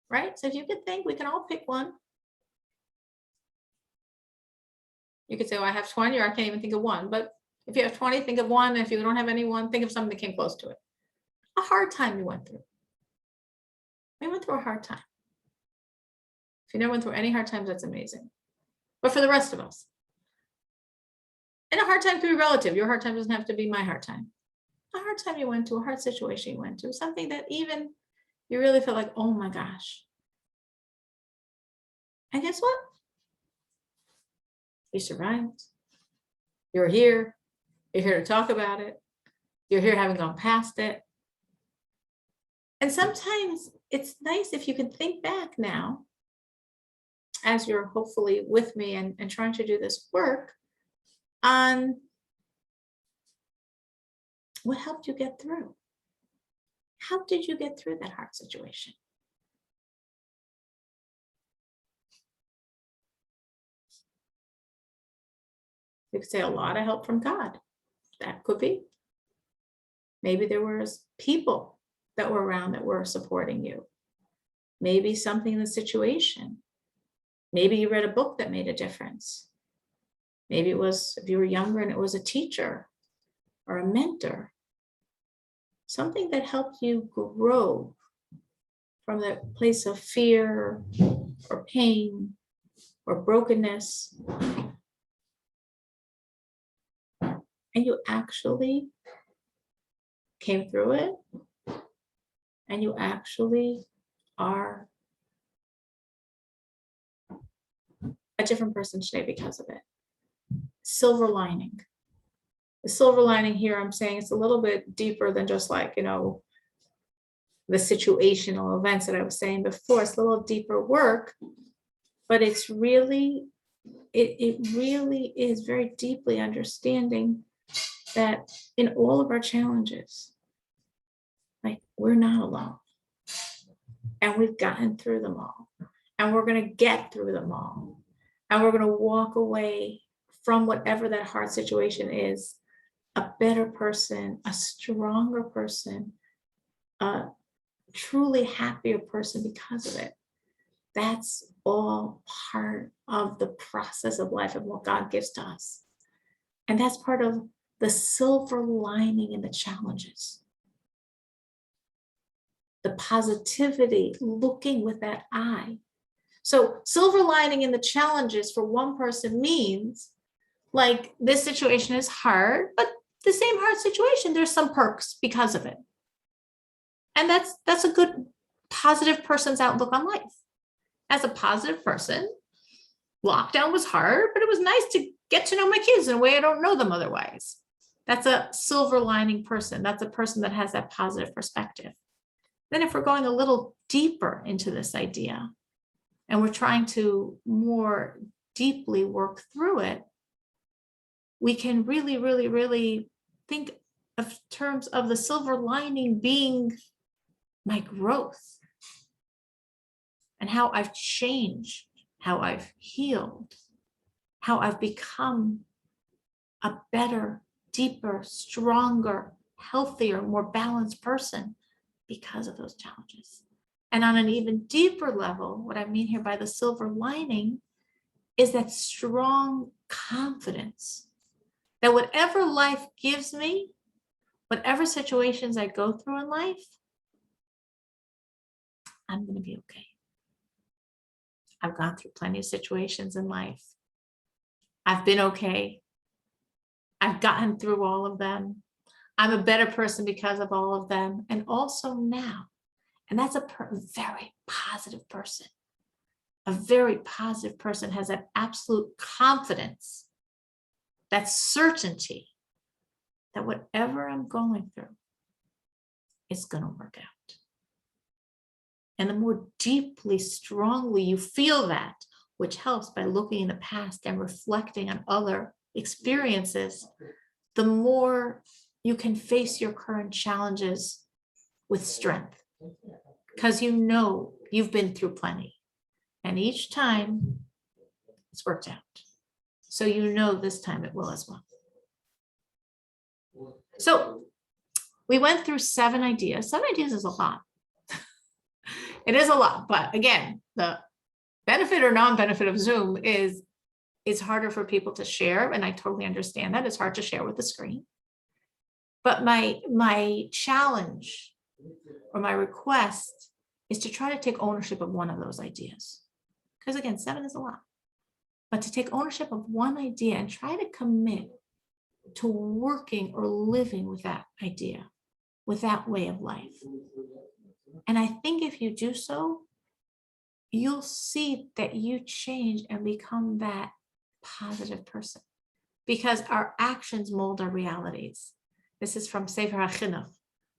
Right? So if you could think, we can all pick one. You could say, "Oh, I have 20, or I can't even think of one." But if you have 20, think of one. And if you don't have anyone, think of something that came close to it. A hard time you went through. We went through a hard time. If you never went through any hard times, that's amazing. but for the rest of us. And a hard time can be relative. Your hard time doesn't have to be my hard time. A hard time you went to, a hard situation you went to, something that even you really feel like, oh my gosh. And guess what? You survived. You're here. You're here to talk about it. You're here having gone past it. And sometimes it's nice if you can think back now, as you're hopefully with me and trying to do this work, on what helped you get through. How did you get through that hard situation? You could say a lot of help from God. That could be. Maybe there was people that were around that were supporting you. Maybe something in the situation. Maybe you read a book that made a difference. Maybe it was, if you were younger, and it was a teacher or a mentor. Something that helped you grow from that place of fear or pain or brokenness. And you actually came through it, and you actually are a different person today because of it. Silver lining. The silver lining here, I'm saying it's a little bit deeper than just like, you know, the situational events that I was saying before. It's a little deeper work, but it's really, it really is very deeply understanding that in all of our challenges, like, we're not alone, and we've gotten through them all, and we're going to get through them all, and we're going to walk away from whatever that hard situation is a better person, a stronger person, a truly happier person because of it. That's all part of the process of life and what God gives to us. And that's part of the silver lining in the challenges. The positivity, looking with that eye. So silver lining in the challenges for one person means, like, this situation is hard, but the same hard situation, there's some perks because of it. And that's a good, positive person's outlook on life. As a positive person, lockdown was hard, but it was nice to get to know my kids in a way I don't know them otherwise. That's a silver lining person. That's a person that has that positive perspective. Then if we're going a little deeper into this idea and we're trying to more deeply work through it, we can really, really, really think of terms of the silver lining being my growth and how I've changed, how I've healed, how I've become a better, deeper, stronger, healthier, more balanced person because of those challenges. And on an even deeper level, what I mean here by the silver lining is that strong confidence that whatever life gives me, whatever situations I go through in life, I'm going to be okay. I've gone through plenty of situations in life. I've been okay. I've gotten through all of them. I'm a better person because of all of them. And also now, and that's a very positive person. A very positive person has that absolute confidence, that certainty that whatever I'm going through, it's going to work out. And the more deeply, strongly you feel that, which helps by looking in the past and reflecting on other experiences, the more you can face your current challenges with strength, because you know you've been through plenty. And each time it's worked out. So you know this time it will as well. So we went through 7 ideas. 7 ideas is a lot. It is a lot, but again, the benefit or non-benefit of Zoom is it's harder for people to share, and I totally understand that. It's hard to share with the screen. But my challenge or my request is to try to take ownership of one of those ideas. Because again, 7 is a lot. but to take ownership of one idea and try to commit to working or living with that idea, with that way of life. And I think if you do so, you'll see that you change and become that positive person, because our actions mold our realities. This is from Sefer HaChinuch,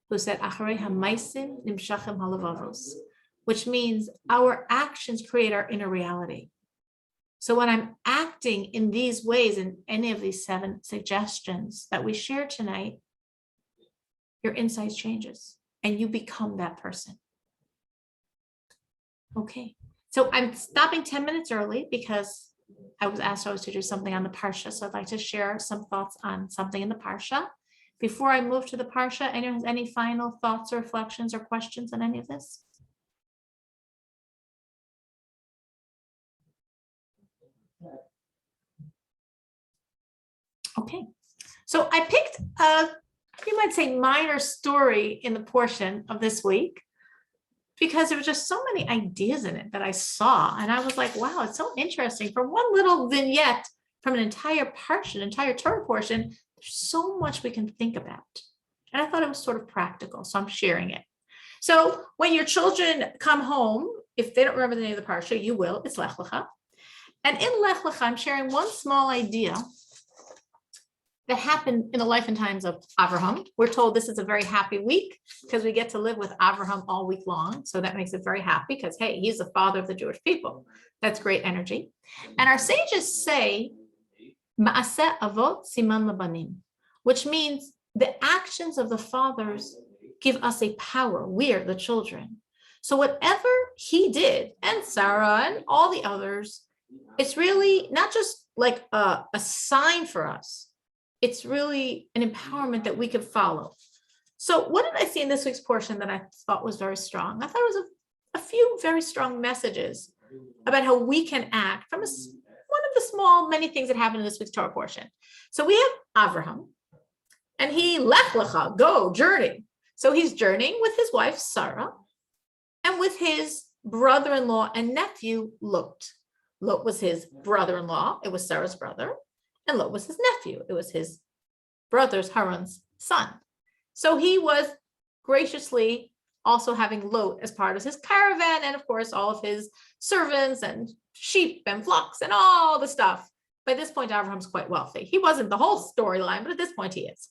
who said, Acharei hamaisim nimshachem halavavos, which means our actions create our inner reality. So when I'm acting in these ways, in any of these 7 suggestions that we share tonight, your insight changes and you become that person. Okay, so I'm stopping 10 minutes early because I was asked always to do something on the Parsha. So I'd like to share some thoughts on something in the Parsha. Before I move to the Parsha, anyone has any final thoughts or reflections or questions on any of this? Okay, so I picked you might say minor story in the portion of this week, because there were just so many ideas in it that I saw. And I was like, wow, it's so interesting. From one little vignette from an entire portion, entire Torah portion, there's so much we can think about. And I thought it was sort of practical, so I'm sharing it. So when your children come home, if they don't remember the name of the parsha, you will, it's Lech Lecha. And in Lech Lecha, I'm sharing one small idea that happened in the life and times of Avraham. We're told this is a very happy week because we get to live with Avraham all week long. So that makes it very happy because, hey, he's the father of the Jewish people. That's great energy. And our sages say, Ma'aseh avot siman labanim, which means the actions of the fathers give us a power. We're the children. So whatever he did, and Sarah and all the others, it's really not just like a sign for us. It's really an empowerment that we could follow. So what did I see in this week's portion that I thought was very strong? I thought it was a few very strong messages about how we can act from one of the small, many things that happened in this week's Torah portion. So we have Avraham, and he lech lecha, go, journey. So he's journeying with his wife, Sarah, and with his brother-in-law and nephew, Lot. Lot was his brother-in-law. It was Sarah's brother. And Lot was his nephew. It was his brother's, Haran's son. So he was graciously also having Lot as part of his caravan, and of course, all of his servants and sheep and flocks and all the stuff. By this point, Abraham's quite wealthy. He wasn't the whole storyline, but at this point he is.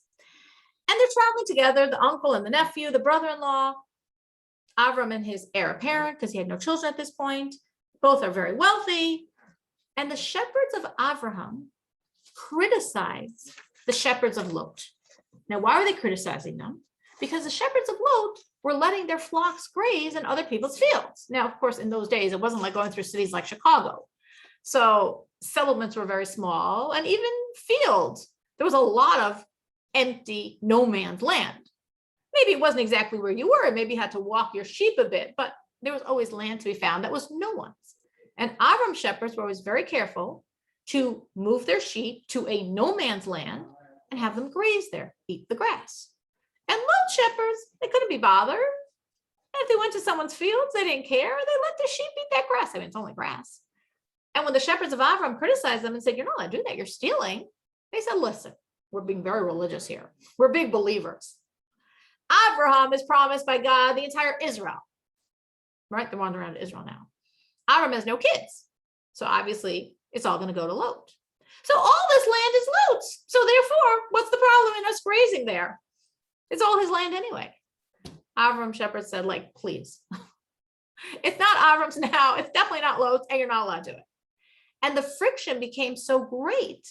And they're traveling together, the uncle and the nephew, the brother-in-law, Avram and his heir apparent, because he had no children at this point. Both are very wealthy. And the shepherds of Avraham criticize the shepherds of Lot. Now, why were they criticizing them? Because the shepherds of Lot were letting their flocks graze in other people's fields. Now, of course, in those days, it wasn't like going through cities like Chicago. So settlements were very small, and even fields. There was a lot of empty, no man's land. Maybe it wasn't exactly where you were. Maybe you had to walk your sheep a bit, but there was always land to be found that was no one's. And Avram shepherds were always very careful to move their sheep to a no man's land and have them graze there, eat the grass. And Lot shepherds, they couldn't be bothered. And if they went to someone's fields, they didn't care. They let their sheep eat that grass. I mean, it's only grass. And when the shepherds of Avram criticized them and said, you're not allowed to do that, you're stealing, they said, listen, we're being very religious here. We're big believers. Abraham is promised by God the entire Israel, right? They're wandering around Israel now. Abraham has no kids. So obviously it's all going to go to Lot. So all this land is Lot's. So therefore, what's the problem in us grazing there? It's all his land anyway. Avram shepherd said, like, please. It's not Avram's now. It's definitely not Lot's, and you're not allowed to do it. And the friction became so great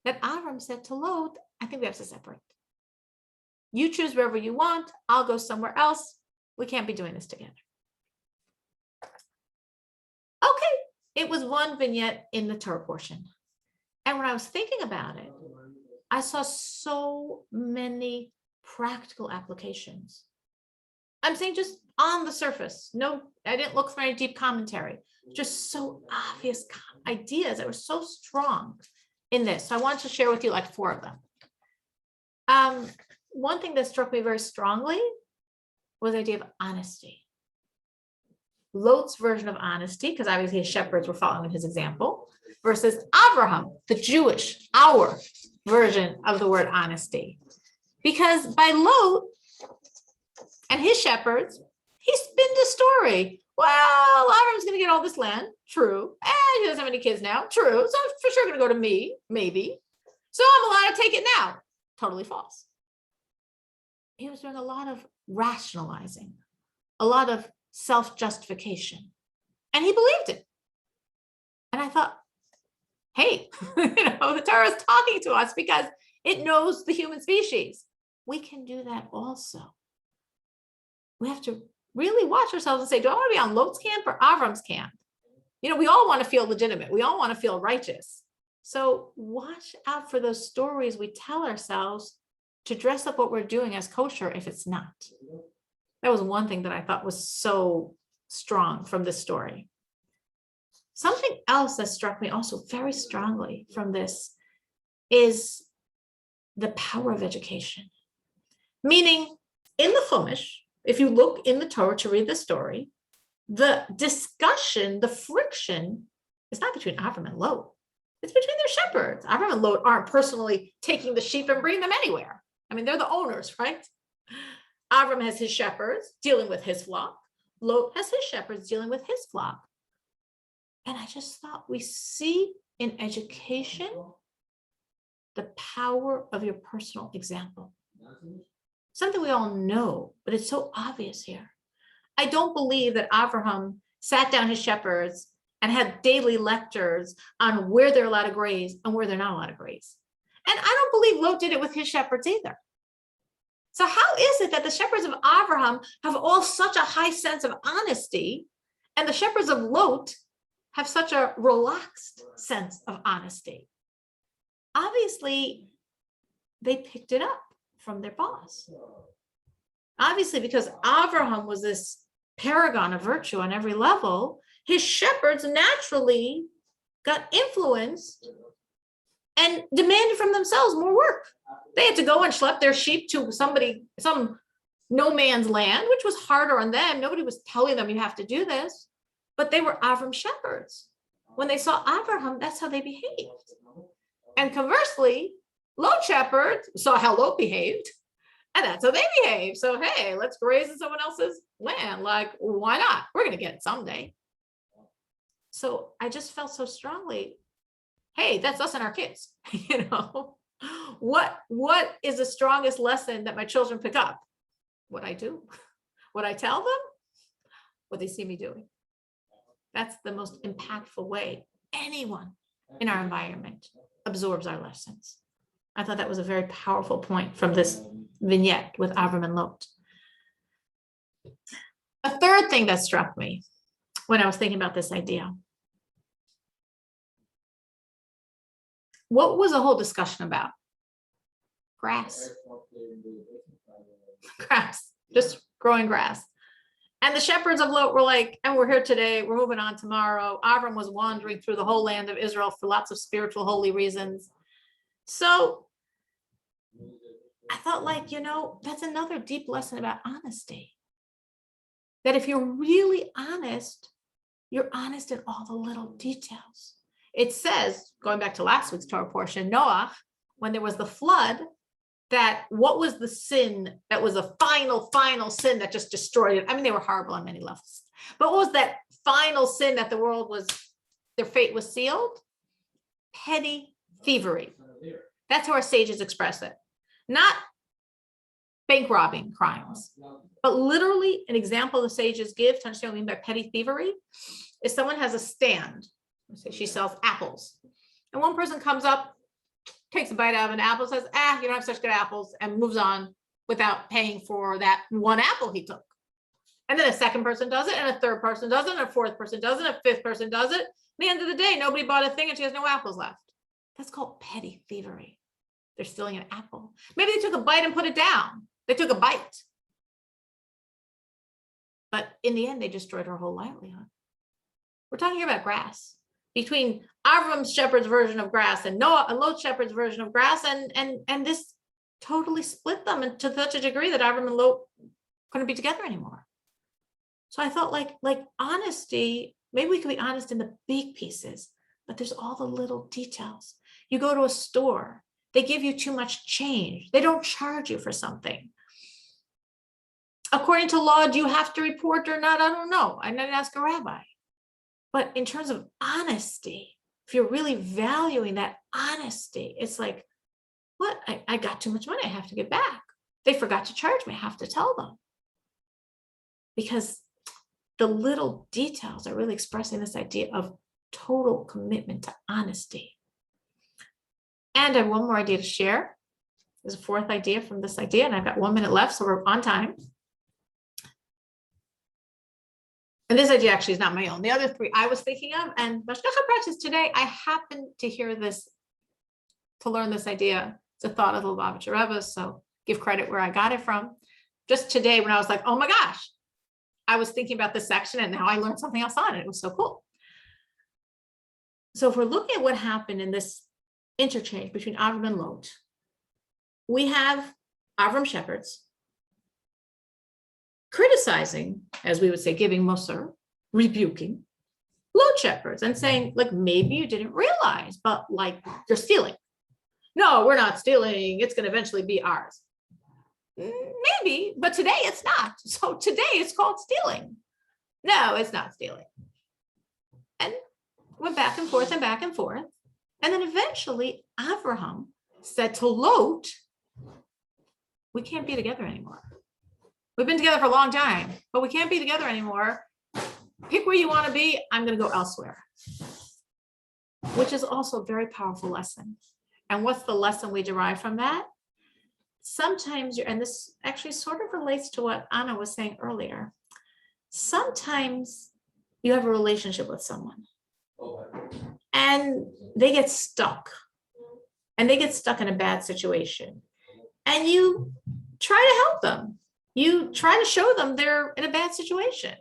that Avram said to Lot, I think we have to separate. You choose wherever you want. I'll go somewhere else. We can't be doing this together. Okay, it was one vignette in the Torah portion. And when I was thinking about it, I saw so many practical applications. I'm saying just on the surface. No, I didn't look for any deep commentary. Just so obvious ideas that were so strong in this. So I wanted to share with you like 4 of them. One thing that struck me very strongly was the idea of honesty. Lot's version of honesty, because obviously his shepherds were following his example, versus Abraham, the Jewish, our version of the word honesty. Because by Lot and his shepherds, he spinned a story. Well, Abraham's going to get all this land. True. And he doesn't have any kids now. True. So it's for sure going to go to me, maybe. So I'm allowed to take it now. Totally false. He was doing a lot of rationalizing, a lot of self-justification, and he believed it. And I thought, hey, the Torah is talking to us because it knows the human species. We can do that also. We have to really watch ourselves and say, do I want to be on Lot's camp or Avram's camp? We all want to feel legitimate. We all want to feel righteous. So watch out for those stories we tell ourselves to dress up what we're doing as kosher if it's not. That was one thing that I thought was so strong from this story. Something else that struck me also very strongly from this is the power of education. Meaning, in the Chumash, if you look in the Torah to read the story, the discussion, the friction is not between Avram and Lot. It's between their shepherds. Avram and Lot aren't personally taking the sheep and bringing them anywhere. I mean, they're the owners, right? Avram has his shepherds dealing with his flock. Lot has his shepherds dealing with his flock. And I just thought we see in education the power of your personal example. Something we all know, but it's so obvious here. I don't believe that Abraham sat down his shepherds and had daily lectures on where they're allowed to graze and where they're not allowed to graze. And I don't believe Lot did it with his shepherds either. So how is it that the shepherds of Abraham have all such a high sense of honesty and the shepherds of Lot have such a relaxed sense of honesty? Obviously, they picked it up from their boss. Obviously, because Abraham was this paragon of virtue on every level, his shepherds naturally got influenced and demanded from themselves more work. They had to go and schlep their sheep to some no man's land, which was harder on them. Nobody was telling them you have to do this, but they were Avram shepherds. When they saw Abraham, that's how they behaved. And conversely, Lot shepherds saw how Lot behaved, and that's how they behave. So, hey, let's graze in someone else's land. Like, why not? We're going to get it someday. So I just felt so strongly, hey, that's us and our kids. What is the strongest lesson that my children pick up? What I do, what I tell them, what they see me doing. That's the most impactful way anyone in our environment absorbs our lessons. I thought that was a very powerful point from this vignette with Avram and Lot. A third thing that struck me when I was thinking about this idea. What was the whole discussion about? Grass. Grass, just growing grass. And the shepherds of Lot were like, and we're here today, we're moving on tomorrow. Avram was wandering through the whole land of Israel for lots of spiritual, holy reasons. So I thought, that's another deep lesson about honesty. That if you're really honest, you're honest in all the little details. It says, going back to last week's Torah portion, Noah, when there was the flood, that what was the sin that was a final sin that just destroyed it? I mean, they were horrible on many levels. But what was that final sin that the world their fate was sealed? Petty thievery. That's how our sages express it. Not bank robbing crimes, but literally an example the sages give to understand what I mean by petty thievery is someone has a stand. Let's say she sells apples. And one person comes up, takes a bite out of an apple, says, you don't have such good apples, and moves on without paying for that one apple he took. And then a second person does it, and a third person does it, and a fourth person does it, and a fifth person does it. At the end of the day, nobody bought a thing and she has no apples left. That's called petty thievery. They're stealing an apple. Maybe they took a bite and put it down. They took a bite. But in the end, they destroyed her whole livelihood. We're talking about grass. Between Avram's shepherd's version of grass and Noah and Lot's shepherd's version of grass, and this totally split them to such a degree that Avram and Lot couldn't be together anymore. So I felt like honesty, maybe we could be honest in the big pieces, but there's all the little details. You go to a store, they give you too much change. They don't charge you for something. According to law, do you have to report or not? I don't know. I didn't ask a rabbi. But in terms of honesty, if you're really valuing that honesty, it's like, what? I got too much money. I have to get back. They forgot to charge me. I have to tell them. Because the little details are really expressing this idea of total commitment to honesty. And I have one more idea to share. There's a fourth idea from this idea, and I've got 1 minute left, so we're on time. And this idea actually is not my own. The other three I was thinking of, and Mashgacha practice today, I happened to hear this, to learn this idea. It's a thought of the Lubavitcher Rebbe, so give credit where I got it from. Just today when I was like, oh my gosh, I was thinking about this section and now I learned something else on it. It was so cool. So if we're looking at what happened in this interchange between Avram and Lot, we have Avram shepherds criticizing, as we would say, giving Musar, rebuking Lot shepherds and saying, like, maybe you didn't realize, but like, you're stealing. No, we're not stealing. It's going to eventually be ours. Maybe, but today it's not. So today it's called stealing. No, it's not stealing. And went back and forth and back and forth. And then eventually Abraham said to Lot, we can't be together anymore. We've been together for a long time, but we can't be together anymore. Pick where you want to be. I'm going to go elsewhere. Which is also a very powerful lesson. And what's the lesson we derive from that? Sometimes and this actually sort of relates to what Anna was saying earlier. Sometimes you have a relationship with someone and they get stuck in a bad situation. And you try to help them. You try to show them they're in a bad situation.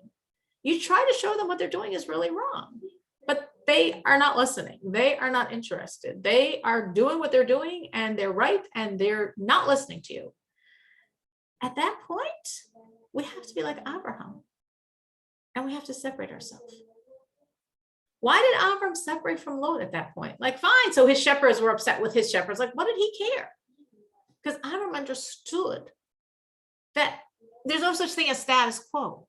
You try to show them what they're doing is really wrong, but they are not listening. They are not interested. They are doing what they're doing and they're right and they're not listening to you. At that point, we have to be like Abraham and we have to separate ourselves. Why did Abraham separate from Lot at that point? Like, fine, so his shepherds were upset with his shepherds. Like, what did he care? Because Abraham understood that there's no such thing as status quo.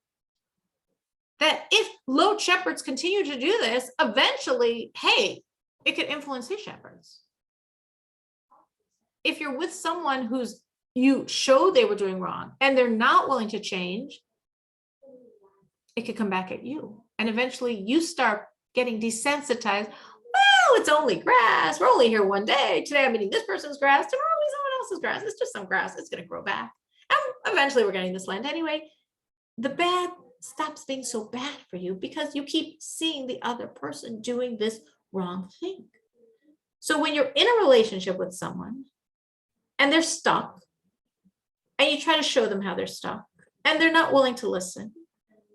That if Lot shepherds continue to do this, eventually, hey, it could influence his shepherds. If you're with someone who's you showed they were doing wrong and they're not willing to change, it could come back at you. And eventually you start getting desensitized. Well, it's only grass. We're only here one day. Today I'm eating this person's grass. Tomorrow I'll eat someone else's grass. It's just some grass. It's going to grow back. And eventually we're getting this land anyway. The bad stops being so bad for you because you keep seeing the other person doing this wrong thing. So when you're in a relationship with someone and they're stuck and you try to show them how they're stuck and they're not willing to listen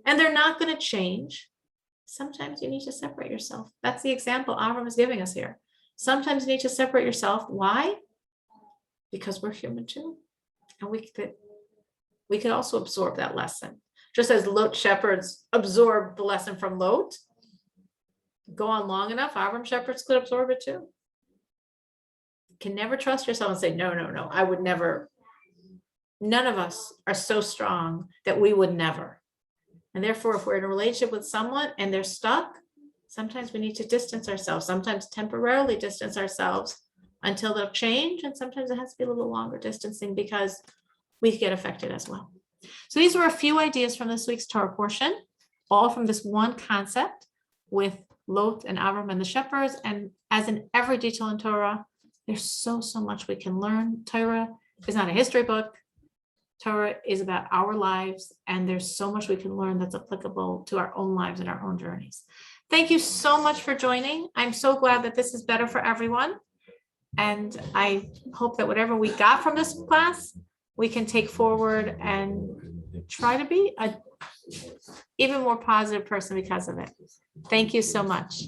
and they're not going to change, sometimes you need to separate yourself. That's the example Avram is giving us here. Sometimes you need to separate yourself. Why? Because we're human too. And we could also absorb that lesson. Just as Lot shepherds absorbed the lesson from Lot, go on long enough, Avram shepherds could absorb it too. You can never trust yourself and say, no, I would never. None of us are so strong that we would never. And therefore, if we're in a relationship with someone and they're stuck, sometimes we need to distance ourselves, sometimes temporarily distance ourselves until they'll change. And sometimes it has to be a little longer distancing because we get affected as well. So these were a few ideas from this week's Torah portion, all from this one concept with Lot and Avram and the shepherds. And as in every detail in Torah, there's so much we can learn. Torah is not a history book. Torah is about our lives, and there's so much we can learn that's applicable to our own lives and our own journeys. Thank you so much for joining. I'm so glad that this is better for everyone. And I hope that whatever we got from this class, we can take forward and try to be an even more positive person because of it. Thank you so much.